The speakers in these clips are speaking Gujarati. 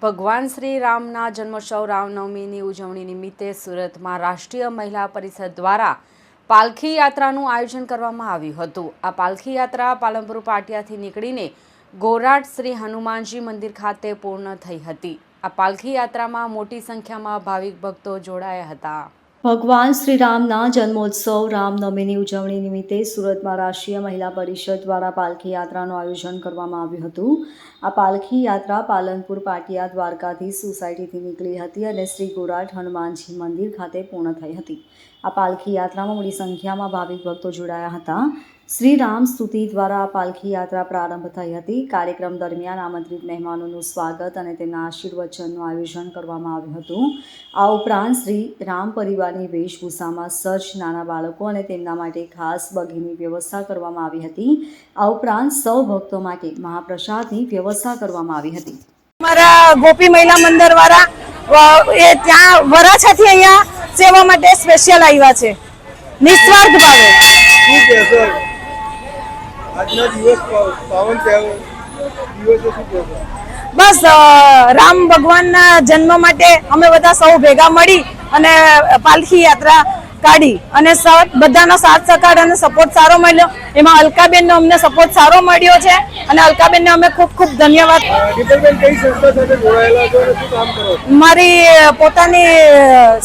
ભગવાન શ્રી રામના જન્મોત્સવ રામનવમીની ઉજવણી નિમિત્તે સુરતમાં રાષ્ટ્રીય મહિલા પરિષદ દ્વારા પાલખી યાત્રાનું આયોજન કરવામાં આવ્યું હતું। આ પાલખી યાત્રા પાલનપુર પાટિયાથી નીકળીને ગોરાટ શ્રી હનુમાનજી મંદિર ખાતે પૂર્ણ થઈ હતી। આ પાલખી યાત્રામાં મોટી સંખ્યામાં ભાવિક ભક્તો જોડાયા હતા। ભગવાન શ્રી રામના જન્મોત્સવ રામનવમીની ઉજવણી નિમિત્તે સુરતમાં રાષ્ટ્રીય મહિલા પરિષદ દ્વારા પાલખી યાત્રાનું આયોજન કરવામાં આવ્યું હતું। આ પાલખી યાત્રા પાલનપુર પાટિયા દ્વારકાધીશ સોસાયટીથી નીકળી હતી અને શ્રી ગોરાટ હનુમાનજી મંદિર ખાતે પૂર્ણ થઈ હતી। આ પાલખી યાત્રામાં મોટી સંખ્યામાં ભાવિક ભક્તો જોડાયા હતા। શ્રી રામ સ્તુતિ દ્વારા આ પાલખી યાત્રા પ્રારંભ થઈ હતી। કાર્યક્રમ દરમિયાન આમંત્રિત મહેમાનોનું સ્વાગત અને તેમના આશીર્વચનનું આયોજન કરવામાં આવ્યું હતું। આ ઉપરાંત શ્રી રામ પરિવારની વેશભૂષામાં સજ્જ નાના બાળકો અને તેમના માટે ખાસ બગીની વ્યવસ્થા કરવામાં આવી હતી। આ ઉપરાંત સૌ ભક્તો માટે મહાપ્રસાદની વ્યવસ્થા કરવામાં આવી હતી। અમારા ગોપી મહિલા મંદિર વાળા એ ત્યાં વરાછાથી અહીંયા સેવા માટે સ્પેશિયલ આવ્યા છે, નિસ્વાર્થ ભાવે। શું કહેશો આજના દિવસ પાવન દિવસે શું કહેશો? બસ રામ ભગવાનના જન્મ માટે અમે બધા સૌ ભેગા મળી અને પાલખી યાત્રા કાઢી અને બધાનો સાથ સહકાર અને સપોર્ટ સારો મળ્યો। એમાં અલકાબેનનો અમને સપોર્ટ સારો મળ્યો છે અને અલકાબેનને અમે ખૂબ ખૂબ ધન્યવાદ। દીપલબેન કઈ સંસ્થા સાથે જોડાયેલા છો અને શું કામ કરો છો? મારી પોતાની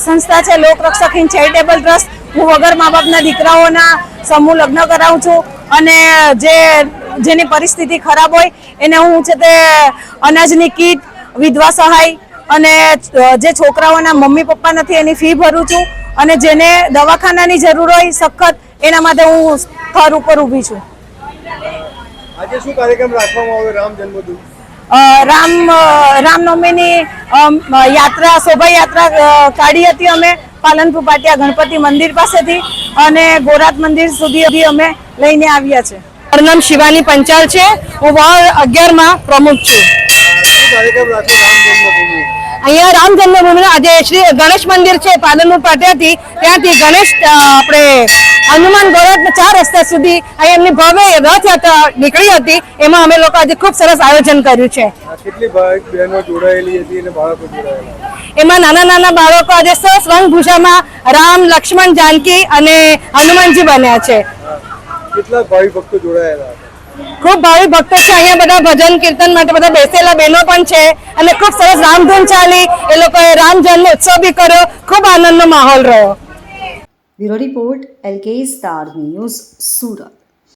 સંસ્થા છે લોકરક્ષક ઇન ચેરિટેબલ ટ્રસ્ટ। હું વગર મા બાપના દીકરાઓના સમૂહ લગ્ન કરાવું છું અને જેની પરિસ્થિતિ ખરાબ હોય એને હું છે તે અનાજની કીટ, વિધવા સહાય અને જે છોકરાઓના મમ્મી પપ્પા નથી એની ફી ભરું છું અને જેને દવાખાનાની જરૂર હોય સખત એના માટે હું સ્થળ ઉપર ઊભી છું। આજે શું કાર્યક્રમ રાખવામાં આવ્યો રામ જન્મદિવસ? રામનવમીની યાત્રા શોભાયાત્રા કાઢી હતી અમે પાલનપુર પાટિયા ગણપતિ મંદિર પાસેથી અને ગોરાટ મંદિર સુધી અમે લઈને આવ્યા છે। મારું નામ શિવાની પંચાલ છે, હું વોર્ડ 11 માં પ્રમુખ છું। શું કાર્યક્રમ રાખ્યો રામ જન્મભૂમિ? અહીંયા રામ જન્મભૂમિ આજે શ્રી ગણેશ મંદિર છે પાલનપુર પાટિયાથી, ત્યાંથી ગણેશ આપણે હનુમાન ગોરાટ 4 રસ્તા સુધી અહીંયા એમની ભવ્ય રથયાત્રા નીકળી હતી। એમાં અમે લોકો આજે ખૂબ સરસ આયોજન કર્યું છે। કેટલી ભાઈક બહેનો જોડાયેલી હતી અને બાળકો જોડાયેલા? એમાં નાના નાના બાળકો આજે સરસ રંગભૂષામાં રામ, લક્ષ્મણ, જાનકી અને હનુમાનજી બન્યા છે। કેટલા ભાઈ ભક્તો જોડાયેલા હતા? ખૂબ ભાવિ ભક્તો છે અહીંયા, બધા ભજન કીર્તન માટે બધા બેસેલા બહેનો પણ છે અને ખૂબ સરસ રામધૂન ચાલી, એ લોકોએ રામ જન્મ ઉત્સવ બી કર્યો, ખૂબ આનંદનો માહોલ રહ્યો। Bureau report LK star news Surat.